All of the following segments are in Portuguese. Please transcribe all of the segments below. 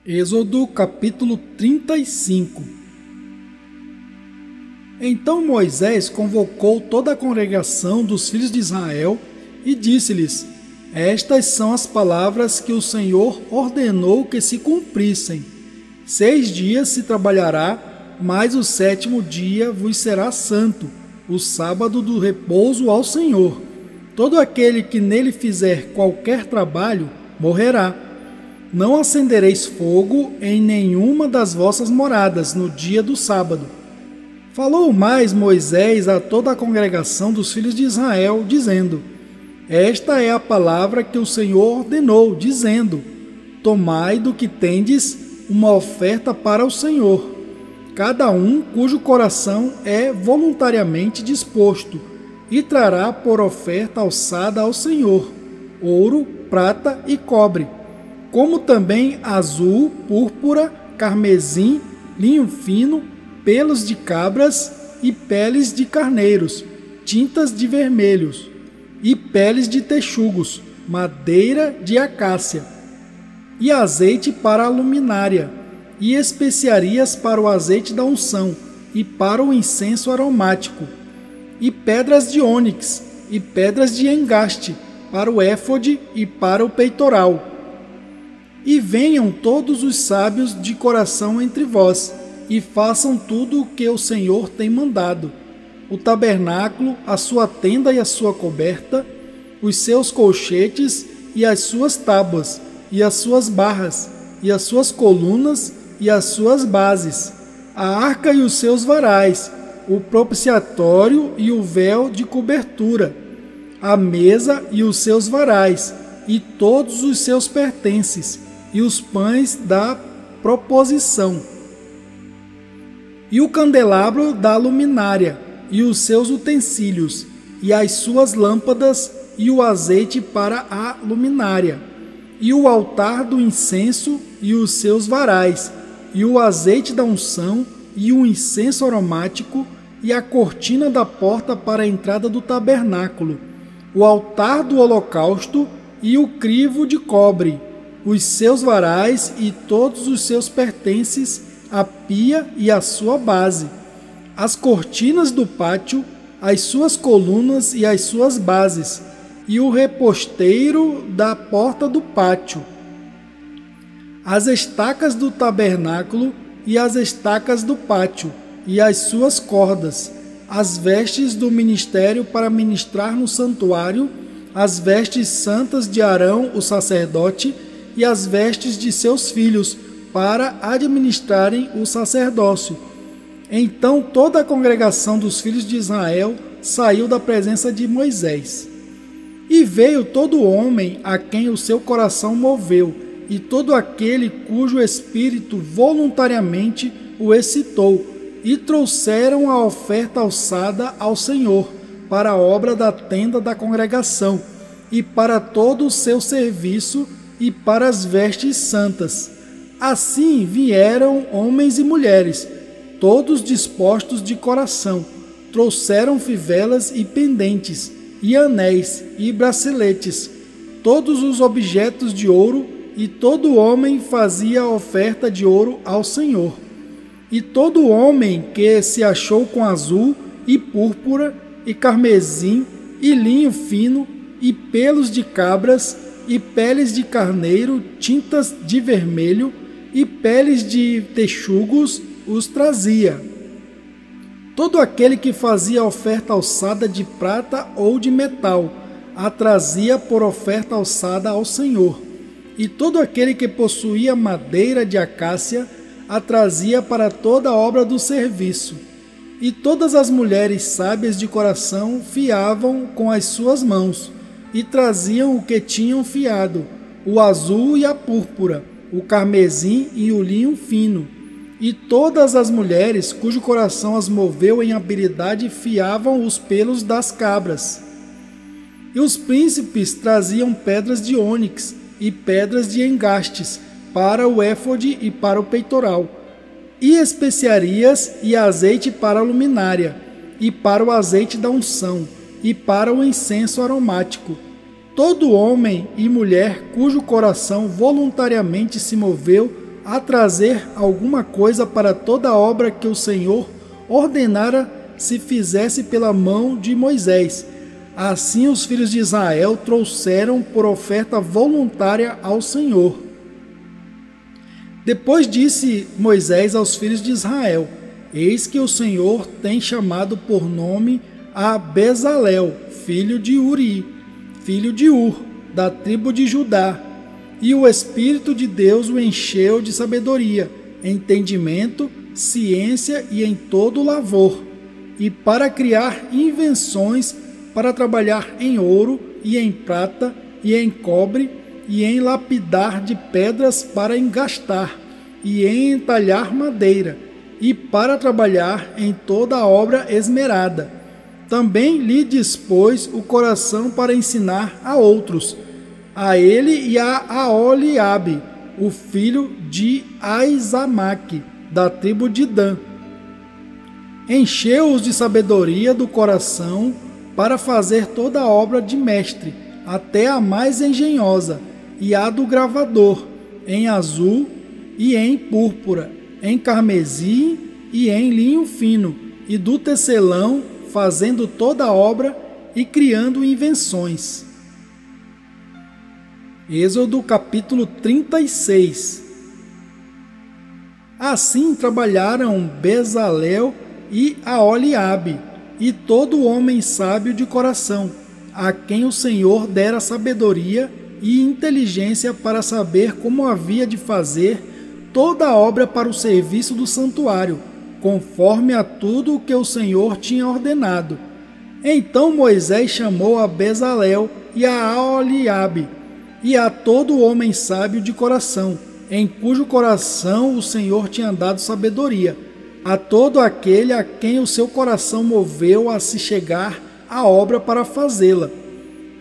Êxodo capítulo 35. Então Moisés convocou toda a congregação dos filhos de Israel e disse-lhes: Estas são as palavras que o Senhor ordenou que se cumprissem. 6 dias se trabalhará, mas o 7º dia vos será santo, o sábado do repouso ao Senhor. Todo aquele que nele fizer qualquer trabalho morrerá. Não acendereis fogo em nenhuma das vossas moradas no dia do sábado. Falou mais Moisés a toda a congregação dos filhos de Israel, dizendo: Esta é a palavra que o Senhor ordenou, dizendo: Tomai do que tendes uma oferta para o Senhor, cada um cujo coração é voluntariamente disposto, e trará por oferta alçada ao Senhor ouro, prata e cobre, como também azul, púrpura, carmesim, linho fino, pelos de cabras e peles de carneiros, tintas de vermelhos e peles de texugos, madeira de acácia, e azeite para a luminária, e especiarias para o azeite da unção e para o incenso aromático, e pedras de ônix e pedras de engaste para o éfode e para o peitoral. E venham todos os sábios de coração entre vós, e façam tudo o que o Senhor tem mandado: o tabernáculo, a sua tenda e a sua coberta, os seus colchetes e as suas tábuas, e as suas barras, e as suas colunas e as suas bases, a arca e os seus varais, o propiciatório e o véu de cobertura, a mesa e os seus varais, e todos os seus pertences, e os pães da proposição, e o candelabro da luminária, e os seus utensílios, e as suas lâmpadas, e o azeite para a luminária, e o altar do incenso, e os seus varais, e o azeite da unção, e o incenso aromático, e a cortina da porta para a entrada do tabernáculo, o altar do holocausto, e o crivo de cobre, os seus varais e todos os seus pertences, a pia e a sua base, as cortinas do pátio, as suas colunas e as suas bases, e o reposteiro da porta do pátio, as estacas do tabernáculo e as estacas do pátio, e as suas cordas, as vestes do ministério para ministrar no santuário, as vestes santas de Arão, o sacerdote, e as vestes de seus filhos, para administrarem o sacerdócio. Então toda a congregação dos filhos de Israel saiu da presença de Moisés. E veio todo homem a quem o seu coração moveu, e todo aquele cujo espírito voluntariamente o excitou, e trouxeram a oferta alçada ao Senhor, para a obra da tenda da congregação, e para todo o seu serviço, e para as vestes santas. Assim vieram homens e mulheres, todos dispostos de coração, trouxeram fivelas e pendentes, e anéis e braceletes, todos os objetos de ouro, e todo homem fazia oferta de ouro ao Senhor. E todo homem que se achou com azul, e púrpura, e carmesim, e linho fino, e pelos de cabras, e peles de carneiro, tintas de vermelho, e peles de texugos os trazia. Todo aquele que fazia oferta alçada de prata ou de metal, a trazia por oferta alçada ao Senhor. E todo aquele que possuía madeira de acácia, a trazia para toda a obra do serviço. E todas as mulheres sábias de coração fiavam com as suas mãos, e traziam o que tinham fiado, o azul e a púrpura, o carmesim e o linho fino. E todas as mulheres cujo coração as moveu em habilidade fiavam os pelos das cabras. E os príncipes traziam pedras de ônix e pedras de engastes para o éfode e para o peitoral, e especiarias e azeite para a luminária, e para o azeite da unção, e para o incenso aromático. Todo homem e mulher cujo coração voluntariamente se moveu a trazer alguma coisa para toda a obra que o Senhor ordenara se fizesse pela mão de Moisés. Assim os filhos de Israel trouxeram por oferta voluntária ao Senhor. Depois disse Moisés aos filhos de Israel: Eis que o Senhor tem chamado por nome a Bezalel, filho de Uri, filho de Ur, da tribo de Judá. E o Espírito de Deus o encheu de sabedoria, entendimento, ciência e em todo lavor, e para criar invenções, para trabalhar em ouro e em prata e em cobre e em lapidar de pedras para engastar e em entalhar madeira e para trabalhar em toda a obra esmerada. Também lhe dispôs o coração para ensinar a outros, a ele e a Aholiabe, o filho de Aizamaque, da tribo de Dan. Encheu-os de sabedoria do coração para fazer toda a obra de mestre, até a mais engenhosa, e a do gravador, em azul e em púrpura, em carmesim e em linho fino, e do tecelão, fazendo toda a obra e criando invenções. Êxodo capítulo 36. Assim trabalharam Bezalel e Aholiabe, e todo homem sábio de coração, a quem o Senhor dera sabedoria e inteligência para saber como havia de fazer toda a obra para o serviço do santuário, conforme a tudo o que o Senhor tinha ordenado. Então Moisés chamou a Bezalel e a Aholiabe, e a todo homem sábio de coração, em cujo coração o Senhor tinha dado sabedoria, a todo aquele a quem o seu coração moveu a se chegar à obra para fazê-la.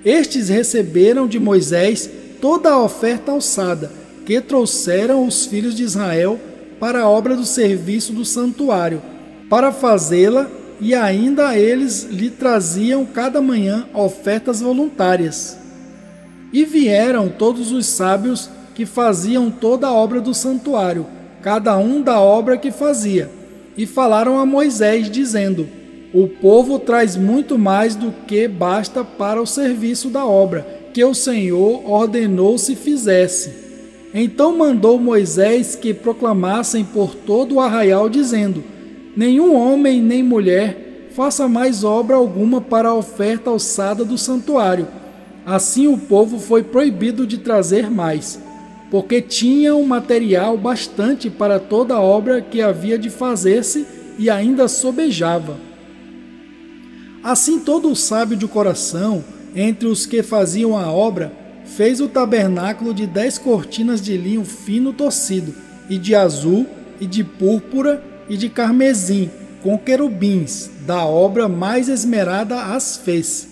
Estes receberam de Moisés toda a oferta alçada, que trouxeram os filhos de Israel para a obra do serviço do santuário, para fazê-la, e ainda eles lhe traziam cada manhã ofertas voluntárias. E vieram todos os sábios que faziam toda a obra do santuário, cada um da obra que fazia, e falaram a Moisés, dizendo: O povo traz muito mais do que basta para o serviço da obra, que o Senhor ordenou se fizesse. Então mandou Moisés que proclamassem por todo o arraial, dizendo: Nenhum homem nem mulher faça mais obra alguma para a oferta alçada do santuário. Assim o povo foi proibido de trazer mais, porque tinham material bastante para toda a obra que havia de fazer-se e ainda sobejava. Assim todo o sábio de coração, entre os que faziam a obra, fez o tabernáculo de 10 cortinas de linho fino torcido, e de azul, e de púrpura, e de carmesim, com querubins, da obra mais esmerada as fez.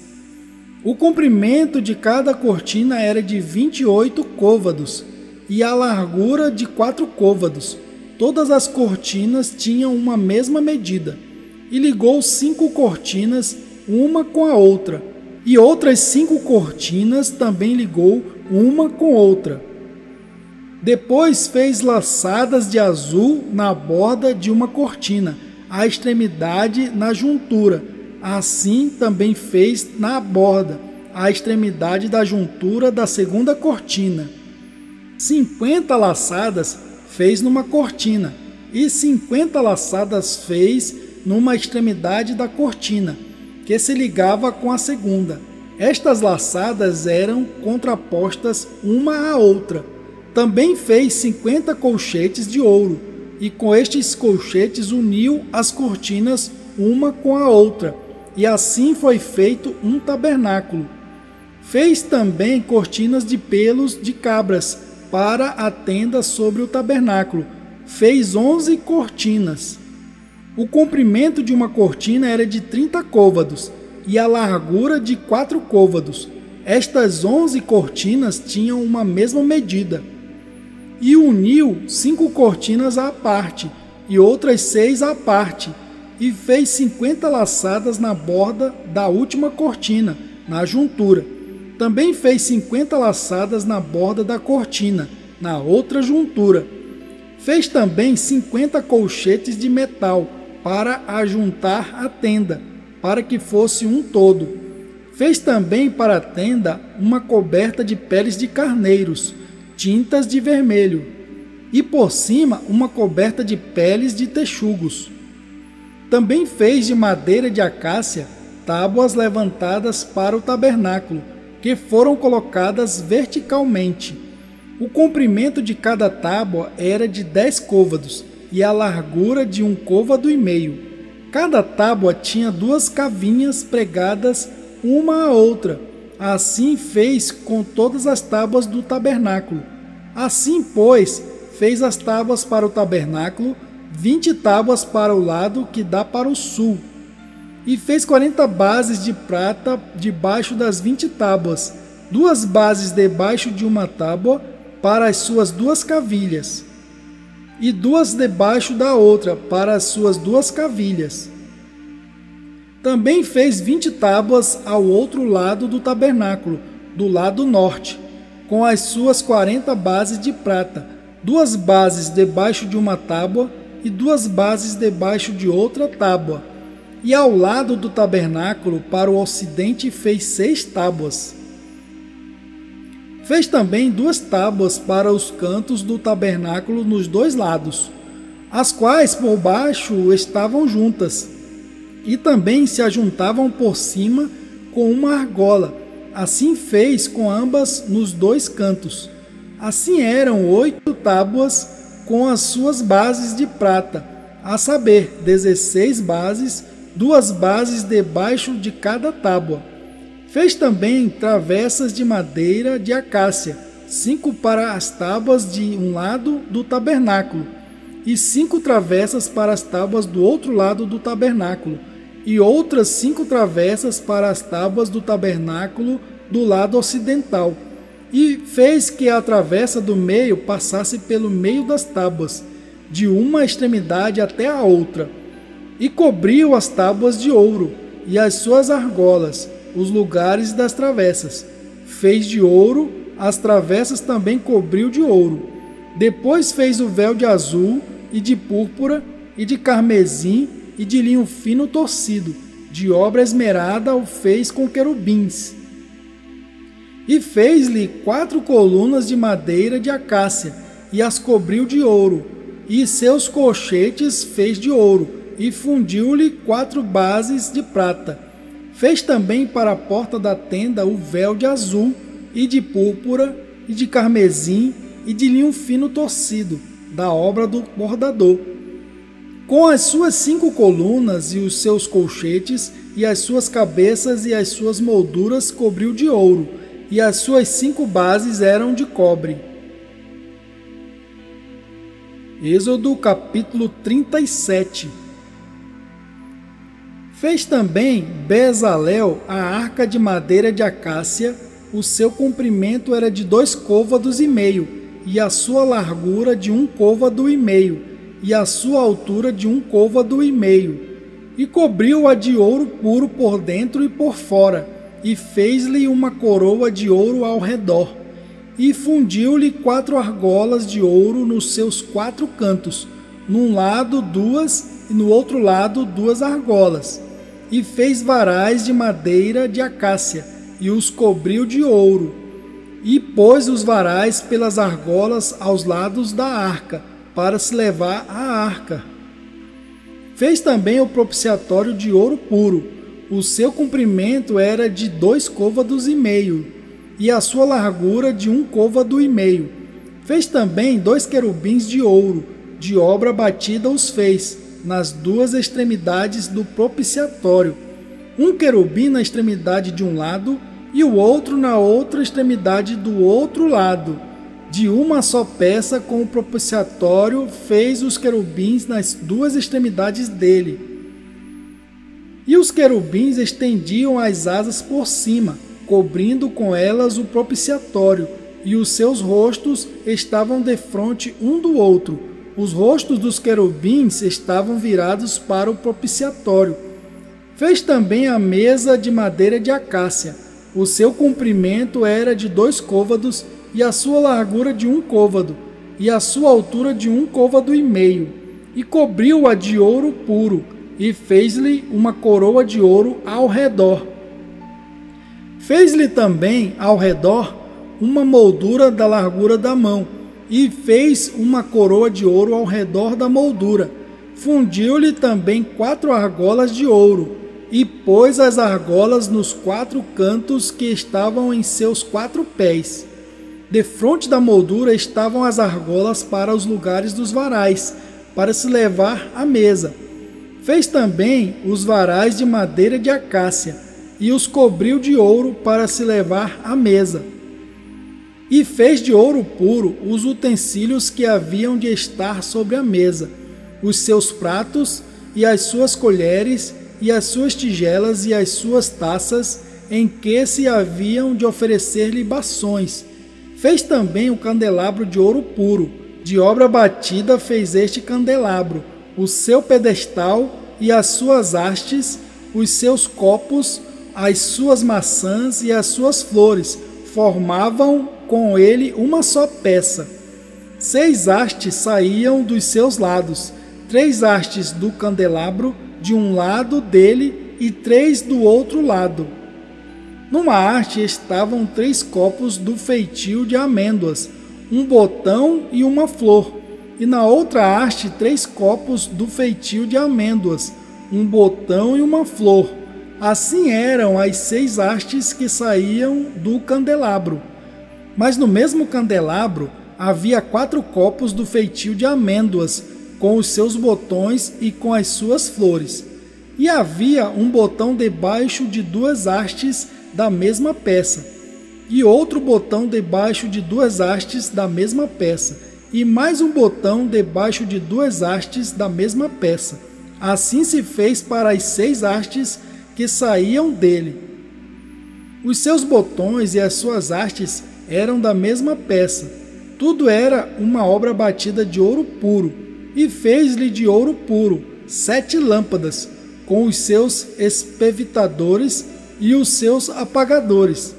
O comprimento de cada cortina era de 28 côvados, e a largura de 4 côvados. Todas as cortinas tinham uma mesma medida, e ligou 5 cortinas, uma com a outra, e outras 5 cortinas também ligou uma com outra. Depois fez laçadas de azul na borda de uma cortina, à extremidade na juntura. Assim também fez na borda, à extremidade da juntura da segunda cortina. 50 laçadas fez numa cortina, e 50 laçadas fez numa extremidade da cortina, que se ligava com a segunda. Estas laçadas eram contrapostas uma à outra. Também fez 50 colchetes de ouro, e com estes colchetes uniu as cortinas uma com a outra, e assim foi feito um tabernáculo. Fez também cortinas de pelos de cabras para a tenda sobre o tabernáculo. Fez 11 cortinas. O comprimento de uma cortina era de 30 côvados, e a largura de 4 côvados. Estas 11 cortinas tinham uma mesma medida. E uniu 5 cortinas à parte, e outras 6 à parte, e fez 50 laçadas na borda da última cortina, na juntura. Também fez 50 laçadas na borda da cortina, na outra juntura. Fez também 50 colchetes de metal para ajuntar a tenda, para que fosse um todo. Fez também para a tenda uma coberta de peles de carneiros, tintas de vermelho, e por cima uma coberta de peles de texugos. Também fez de madeira de acácia tábuas levantadas para o tabernáculo, que foram colocadas verticalmente. O comprimento de cada tábua era de 10 côvados e a largura de 1,5 côvado. Cada tábua tinha 2 cavinhas pregadas uma à outra. Assim fez com todas as tábuas do tabernáculo. Assim, pois, fez as tábuas para o tabernáculo, 20 tábuas para o lado que dá para o sul. E fez 40 bases de prata debaixo das 20 tábuas, 2 bases debaixo de uma tábua para as suas 2 cavilhas, e 2 debaixo da outra para as suas 2 cavilhas. Também fez 20 tábuas ao outro lado do tabernáculo, do lado norte, com as suas 40 bases de prata, 2 bases debaixo de uma tábua e 2 bases debaixo de outra tábua. E ao lado do tabernáculo, para o ocidente, fez 6 tábuas. Fez também 2 tábuas para os cantos do tabernáculo nos 2 lados, as quais por baixo estavam juntas, e também se ajuntavam por cima com uma argola. Assim fez com ambas nos 2 cantos. Assim eram 8 tábuas com as suas bases de prata, a saber, 16 bases, 2 bases debaixo de cada tábua. Fez também travessas de madeira de acácia, 5 para as tábuas de um lado do tabernáculo, e 5 travessas para as tábuas do outro lado do tabernáculo, e outras 5 travessas para as tábuas do tabernáculo do lado ocidental. E fez que a travessa do meio passasse pelo meio das tábuas, de uma extremidade até a outra, e cobriu as tábuas de ouro e as suas argolas, os lugares das travessas. Fez de ouro, as travessas também cobriu de ouro. Depois fez o véu de azul e de púrpura e de carmesim e de linho fino torcido, de obra esmerada o fez com querubins. E fez-lhe 4 colunas de madeira de acácia, e as cobriu de ouro, e seus colchetes fez de ouro, e fundiu-lhe 4 bases de prata. Fez também para a porta da tenda o véu de azul, e de púrpura, e de carmesim, e de linho fino torcido, da obra do bordador. Com as suas 5 colunas e os seus colchetes, e as suas cabeças e as suas molduras cobriu de ouro, e as suas 5 bases eram de cobre. Êxodo capítulo 37. Fez também Bezalel a arca de madeira de acácia. O seu comprimento era de 2,5 côvados, e a sua largura de 1,5 côvado, e a sua altura de 1,5 côvado. E cobriu-a de ouro puro por dentro e por fora, e fez-lhe uma coroa de ouro ao redor. E fundiu-lhe 4 argolas de ouro nos seus 4 cantos, num lado 2 e no outro lado 2 argolas. E fez varais de madeira de acácia, e os cobriu de ouro. E pôs os varais pelas argolas aos lados da arca, para se levar a arca. Fez também o propiciatório de ouro puro. O seu comprimento era de 2,5 côvados, e a sua largura de 1,5 côvado. Fez também 2 querubins de ouro, de obra batida os fez, nas 2 extremidades do propiciatório, um querubim na extremidade de um lado e o outro na outra extremidade do outro lado. De uma só peça com o propiciatório fez os querubins nas 2 extremidades dele. E os querubins estendiam as asas por cima, cobrindo com elas o propiciatório, e os seus rostos estavam defronte um do outro. Os rostos dos querubins estavam virados para o propiciatório. Fez também a mesa de madeira de acácia. O seu comprimento era de 2 côvados e a sua largura de 1 côvado, e a sua altura de 1 côvado e meio, e cobriu-a de ouro puro, e fez-lhe uma coroa de ouro ao redor. Fez-lhe também ao redor uma moldura da largura da mão, e fez uma coroa de ouro ao redor da moldura. Fundiu-lhe também 4 argolas de ouro, e pôs as argolas nos 4 cantos que estavam em seus 4 pés. Defronte da moldura estavam as argolas para os lugares dos varais, para se levar à mesa. Fez também os varais de madeira de acácia, e os cobriu de ouro para se levar à mesa. E fez de ouro puro os utensílios que haviam de estar sobre a mesa, os seus pratos, e as suas colheres, e as suas tigelas, e as suas taças, em que se haviam de oferecer libações. Fez também o candelabro de ouro puro. De obra batida fez este candelabro, o seu pedestal e as suas hastes, os seus copos, as suas maçãs e as suas flores, formavam com ele uma só peça. 6 hastes saíam dos seus lados, 3 hastes do candelabro de um lado dele e 3 do outro lado. Numa haste estavam 3 copos do feitio de amêndoas, um botão e uma flor, e na outra haste 3 copos do feitio de amêndoas, um botão e uma flor. Assim eram as 6 hastes que saíam do candelabro. Mas no mesmo candelabro havia 4 copos do feitio de amêndoas, com os seus botões e com as suas flores. E havia um botão debaixo de 2 hastes da mesma peça, e outro botão debaixo de 2 hastes da mesma peça, e mais um botão debaixo de 2 hastes da mesma peça. Assim se fez para as 6 hastes que saíam dele. Os seus botões e as suas hastes eram da mesma peça. Tudo era uma obra batida de ouro puro, e fez-lhe de ouro puro 7 lâmpadas, com os seus espevitadores e os seus apagadores.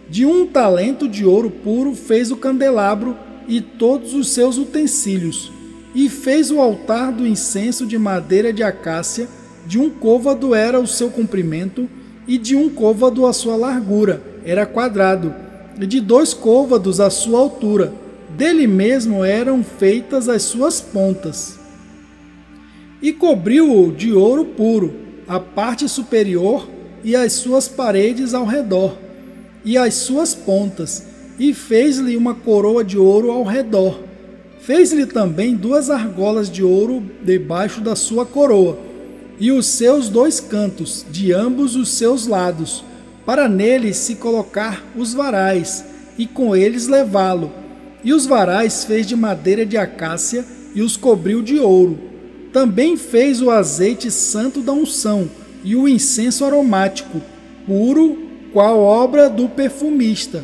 De 1 talento de ouro puro fez o candelabro e todos os seus utensílios, e fez o altar do incenso de madeira de acácia. De 1 côvado era o seu comprimento, e de 1 côvado a sua largura, era quadrado, e de 2 côvados a sua altura. Dele mesmo eram feitas as suas pontas. E cobriu-o de ouro puro, a parte superior e as suas paredes ao redor, e as suas pontas, e fez-lhe uma coroa de ouro ao redor. Fez-lhe também 2 argolas de ouro debaixo da sua coroa, e os seus 2 cantos, de ambos os seus lados, para neles se colocar os varais, e com eles levá-lo. E os varais fez de madeira de acácia, e os cobriu de ouro. Também fez o azeite santo da unção, e o incenso aromático, puro, qual obra do perfumista.